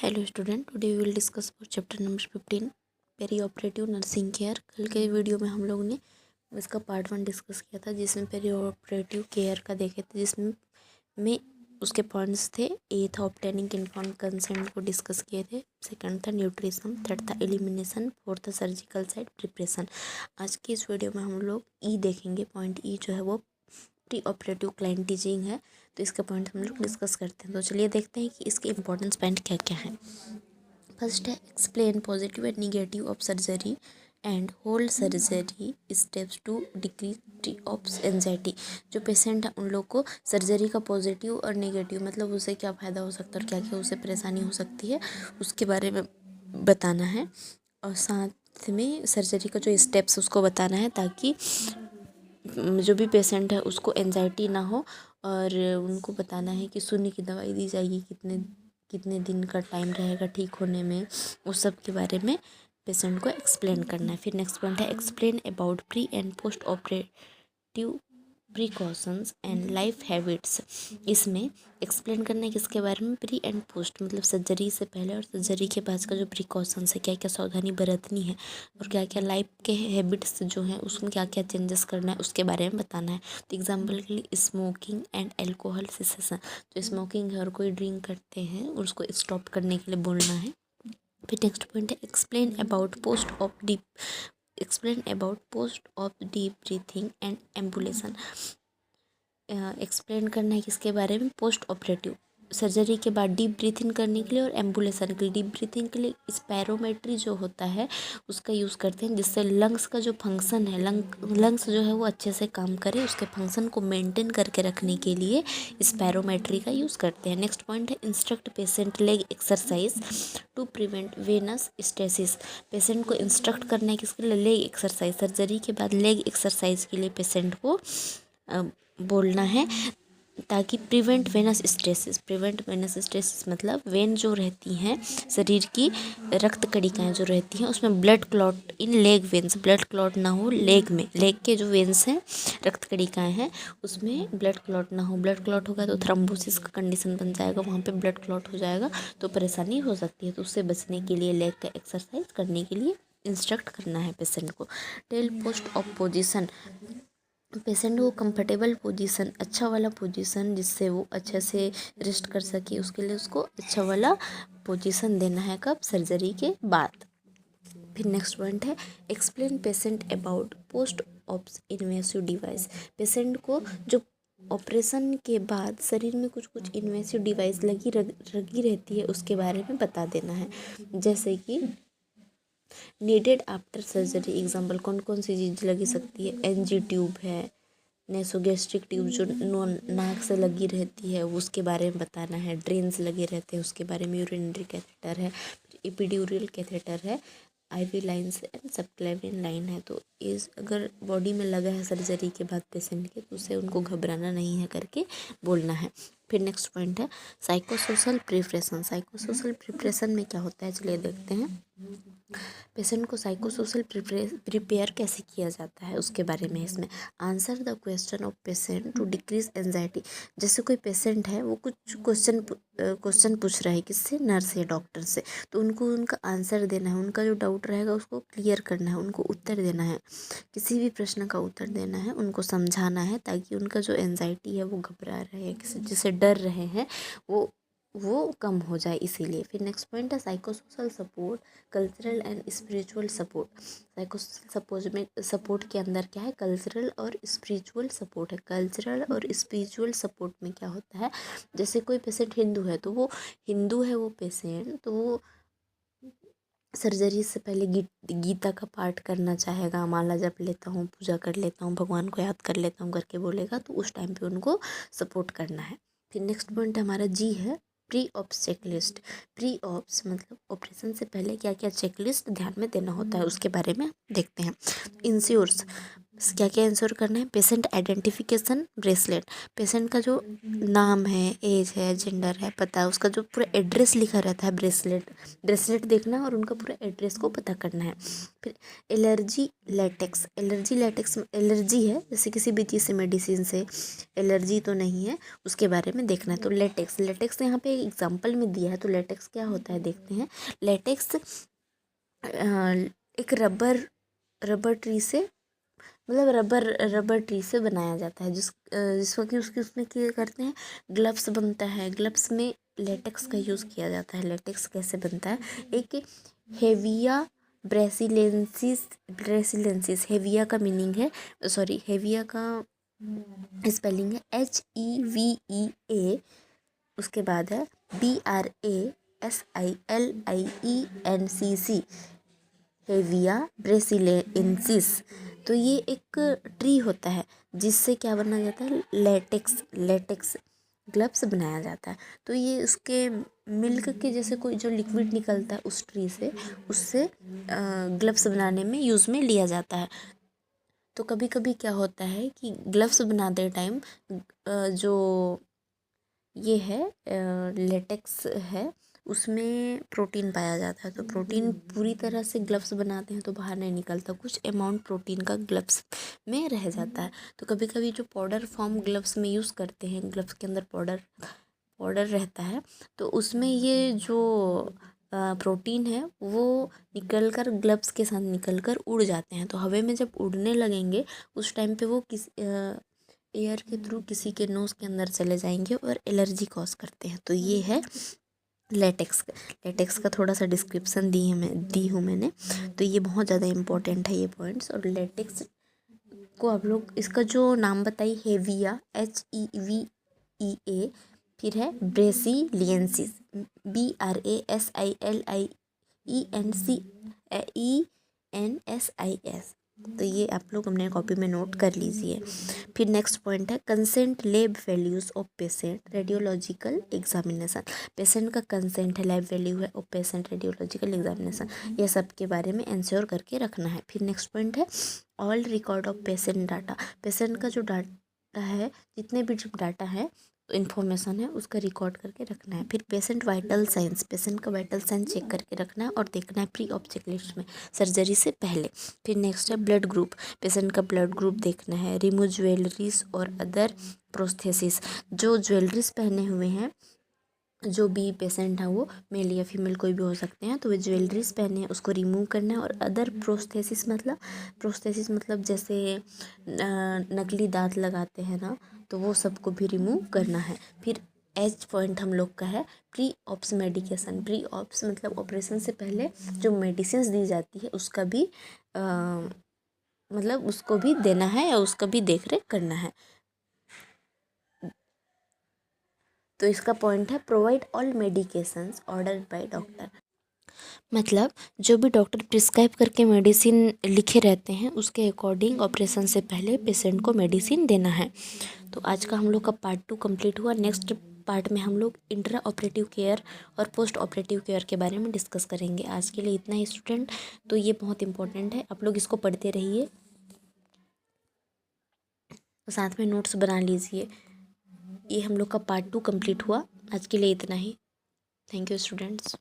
Hello student, today we will discuss for chapter number 15 perioperative nursing care. कल के video में हम लोगों ने इसका पार्ट 1 डिस्कस किया था, जिसमें पेरी ऑपरेटिव केयर का देखे थे, जिसमें में उसके पॉइंट्स थे। ए था ऑब्टेनिंग इन्फॉर्म्ड कंसेंट को डिस्कस किए थे, सेकंड था न्यूट्रिशन, थर्ड था एलिमिनेशन, फोर्थ था सर्जिकल साइट प्रिपरेशन। आज की इस वीडियो में हम लोग ई देखेंगे। पॉइंट ई जो है वो प्री ऑपरेटिव क्लाइंट टीचिंग है, तो इसका पॉइंट हम लोग डिस्कस करते हैं। तो चलिए देखते हैं कि इसके इंपॉर्टेंस पॉइंट क्या क्या है। फर्स्ट है explain positive and negative of surgery and hold surgery steps to decrease of anxiety. जो पेशेंट है उन लोग को सर्जरी का पॉजिटिव और नेगेटिव, मतलब उसे क्या फ़ायदा हो सकता है और क्या क्या उसे परेशानी हो सकती है, उसके बारे में बताना है। और साथ में सर्जरी का जो स्टेप्स उसको बताना है, ताकि जो भी पेशेंट है उसको एंजाइटी ना हो। और उनको बताना है कि शून्य की दवाई दी जाएगी, कितने कितने दिन का टाइम रहेगा ठीक होने में, उस सब के बारे में पेशेंट को एक्सप्लेन करना है। फिर नेक्स्ट पॉइंट है explain about pre and post operative precautions and life habits. इसमें एक्सप्लेन करना है किसके बारे में, प्री एंड पोस्ट, मतलब सर्जरी से पहले और सर्जरी के बाद का जो प्रिकॉशंस है, क्या क्या सावधानी बरतनी है और क्या क्या लाइफ के हैबिट्स जो हैं उसमें क्या क्या चेंजेस करना है, उसके बारे में बताना है। तो एग्जाम्पल के लिए स्मोकिंग एंड एल्कोहल सेसेशन, जो स्मोकिंग है और कोई ड्रिंक करते हैं उसको स्टॉप करने के लिए बोलना है। फिर नेक्स्ट पॉइंट है explain about post of deep breathing and ambulation. Explain करना है किसके बारे में, पोस्ट ऑपरेटिव सर्जरी के बाद डीप ब्रीथिंग करने के लिए और एम्बुलेशन के लिए। डीप ब्रीथिंग के लिए स्पायरोमेट्री जो होता है उसका यूज़ करते हैं, जिससे लंग्स का जो फंक्शन है, लंग्स जो है वो अच्छे से काम करे, उसके फंक्शन को मेंटेन करके रखने के लिए स्पायरोमेट्री का यूज़ करते हैं। नेक्स्ट पॉइंट है instruct patient leg exercise to prevent venous stasis. Patient को इंस्ट्रक्ट करना है किसके लिए, लेग एक्सरसाइज। सर्जरी के बाद लेग एक्सरसाइज के लिए पेशेंट को बोलना है, ताकि प्रिवेंट वेनस स्टेसिस मतलब वेन जो रहती हैं शरीर की, रक्त कणिकाएं जो रहती हैं उसमें ब्लड क्लॉट इन लेग वेन्स, ब्लड क्लॉट ना हो लेग में, लेग के जो वेन्स हैं रक्त कणिकाएं हैं उसमें ब्लड क्लॉट ना हो। ब्लड क्लॉट होगा तो थ्रोम्बोसिस का कंडीशन बन जाएगा, वहाँ पे ब्लड क्लॉट हो जाएगा तो परेशानी हो सकती है। तो उससे बचने के लिए लेग का एक्सरसाइज करने के लिए इंस्ट्रक्ट करना है पेशेंट को। Tell post of position, patient को कंफर्टेबल पोजीशन, अच्छा वाला पोजीशन जिससे वो अच्छे से रेस्ट कर सके, उसके लिए उसको अच्छा वाला पोजीशन देना है। कब, सर्जरी के बाद। फिर नेक्स्ट पॉइंट है explain patient about post ops invasive device. Patient को जो ऑपरेशन के बाद शरीर में कुछ कुछ इन्वेसिव डिवाइस लगी रहती है उसके बारे में बता देना है, जैसे कि नीडेड आफ्टर सर्जरी। एग्जाम्पल कौन कौन सी चीज़ लगी सकती है, एनजी ट्यूब है, नेसोगैस्ट्रिक ट्यूब जो नाक से लगी रहती है उसके बारे में बताना है, ड्रेन्स लगे रहते हैं उसके बारे में, यूरिनरी कैथेटर है, एपिड्यूरल कैथेटर है, IV lines and subclavian line है। तो इस अगर बॉडी में लगा है सर्जरी के बाद पेशेंट के, तो उसे उनको घबराना नहीं है करके बोलना है। फिर नेक्स्ट पॉइंट है साइकोसोशल प्रिपरेशन। साइकोसोशल प्रिपरेशन में क्या होता है, चलिए देखते हैं। पेशेंट को साइकोसोशल प्रिपेयर कैसे किया जाता है उसके बारे में इसमें। Answer the question of patient to decrease anxiety. जैसे कोई पेशेंट है वो कुछ क्वेश्चन पूछ रहा है किससे, नर्स या डॉक्टर से, तो उनको उनका आंसर देना है, उनका जो डाउट रहेगा उसको क्लियर करना है, उनको उत्तर देना है, किसी भी प्रश्न का उत्तर देना है, उनको समझाना है, ताकि उनका जो एंजाइटी है, वो घबरा रहे हैं, किसी जिससे डर रहे हैं, वो कम हो जाए इसीलिए। फिर नेक्स्ट पॉइंट है psychosocial support, cultural and spiritual support. Psychosocial support के अंदर क्या है, कल्चरल और स्पिरिचुअल सपोर्ट है। कल्चरल और स्पिरिचुअल सपोर्ट में क्या होता है, जैसे कोई पेशेंट हिंदू है तो वो पेशेंट तो वो सर्जरी से पहले गीता का पाठ करना चाहेगा, माला जप लेता हूँ, पूजा कर लेता हूँ, भगवान को याद कर लेता हूँ करके बोलेगा, तो उस टाइम पे उनको सपोर्ट करना है। फिर नेक्स्ट पॉइंट हमारा जी है pre ops checklist. Pre ops मतलब ऑपरेशन से पहले क्या क्या चेकलिस्ट ध्यान में देना होता है उसके बारे में देखते हैं। इंश्योर्स क्या क्या इंश्योर करना है? पेशेंट आइडेंटिफिकेशन ब्रेसलेट, पेशेंट का जो नाम है, एज है, जेंडर है, पता है, उसका जो पूरा एड्रेस लिखा रहता है, ब्रेसलेट देखना है और उनका पूरा एड्रेस को पता करना है। फिर एलर्जी लेटेक्स, एलर्जी है जैसे किसी भी चीज़ से, मेडिसिन से एलर्जी तो नहीं है, उसके बारे में देखना है। तो लेटेक्स यहाँ पे एग्जाम्पल में दिया है, तो लेटेक्स क्या होता है देखते हैं। लेटेक्स एक रबर ट्री से, मतलब रबर ट्री से बनाया जाता है, जिसको कि उसकी उसमें क्या करते हैं, ग्लव्स बनता है। ग्लव्स में लेटेक्स का यूज़ किया जाता है। लेटेक्स कैसे बनता है? एक हेविया ब्रेसिलेंसिस, हेविया का मीनिंग है, सॉरी, हेविया का स्पेलिंग है HEVEA, उसके बाद है BRASILIENCC, हेविया ब्रेसिलेंसिस। तो ये एक ट्री होता है जिससे क्या बनाया जाता है, लेटेक्स ग्लव्स बनाया जाता है। तो ये उसके मिल्क के जैसे कोई जो लिक्विड निकलता है उस ट्री से, उससे ग्लव्स बनाने में यूज़ में लिया जाता है। तो कभी कभी क्या होता है कि ग्लव्स बनाते टाइम जो ये है लेटेक्स है, उसमें प्रोटीन पाया जाता है। तो प्रोटीन पूरी तरह से ग्लव्स बनाते हैं तो बाहर नहीं निकलता, कुछ अमाउंट प्रोटीन का ग्लव्स में रह जाता है। तो कभी कभी जो पाउडर फॉर्म ग्लव्स में यूज़ करते हैं, ग्लव्स के अंदर पाउडर रहता है, तो उसमें ये जो प्रोटीन है वो निकल कर ग्लव्स के साथ निकल कर उड़ जाते हैं। तो हवा में जब उड़ने लगेंगे उस टाइम पे वो एयर के थ्रू किसी के नोज़ के अंदर चले जाएंगे और एलर्जी कॉज करते हैं। तो ये है लेटेक्स का थोड़ा सा डिस्क्रिप्शन दी हूँ मैंने। तो ये बहुत ज़्यादा इम्पोर्टेंट है ये पॉइंट्स। और लेटेक्स को आप लोग इसका जो नाम बताइए, हेविया HEVEA, फिर है ब्रेसिलियंसिस BRASILIENCENSIS। तो ये आप लोग अपने कॉपी में नोट कर लीजिए। फिर नेक्स्ट पॉइंट है consent lab values of patient radiological examination. Patient का कंसेंट है, लैब वैल्यू है, और पेशेंट रेडियोलॉजिकल एग्जामिनेशन, ये सब के बारे में इंश्योर करके रखना है। फिर नेक्स्ट पॉइंट है all record of patient data. Patient का जो डाटा है, जितने भी जो डाटा है, इन्फॉर्मेशन है, उसका रिकॉर्ड करके रखना है। फिर पेशेंट पेशेंट का वाइटल साइन चेक करके रखना है और देखना है प्री ऑप चेकलिस्ट में, सर्जरी से पहले। फिर नेक्स्ट है ब्लड ग्रुप, पेशेंट का ब्लड ग्रुप देखना है। रिमूव ज्वेलरीज और अदर प्रोस्थेसिस, जो ज्वेलरीज पहने हुए हैं, जो भी पेशेंट है वो मेल या फीमेल कोई भी हो सकते हैं, तो वे ज्वेलरीज पहने हैं उसको रिमूव करना है। और अदर प्रोस्थेसिस मतलब जैसे नकली दांत लगाते हैं ना, तो वो सबको भी रिमूव करना है। फिर एच पॉइंट हम लोग का है pre ops medication. Pre ops मतलब ऑपरेशन से पहले जो मेडिसिन दी जाती है उसका भी मतलब उसको भी देना है या उसका भी देख रेख करना है। तो इसका पॉइंट है provide all medications ordered by doctor, मतलब जो भी डॉक्टर प्रिस्क्राइब करके मेडिसिन लिखे रहते हैं उसके अकॉर्डिंग ऑपरेशन से पहले पेशेंट को मेडिसिन देना है। तो आज का हम लोग का पार्ट 2 कंप्लीट हुआ। नेक्स्ट पार्ट में हम लोग इंट्रा ऑपरेटिव केयर और पोस्ट ऑपरेटिव केयर के बारे में डिस्कस करेंगे। आज के लिए इतना ही स्टूडेंट, तो ये बहुत इंपॉर्टेंट है, आप लोग इसको पढ़ते रहिए, साथ में नोट्स बना लीजिए। ये हम लोग का पार्ट 2 कंप्लीट हुआ। आज के लिए इतना ही। Thank you students.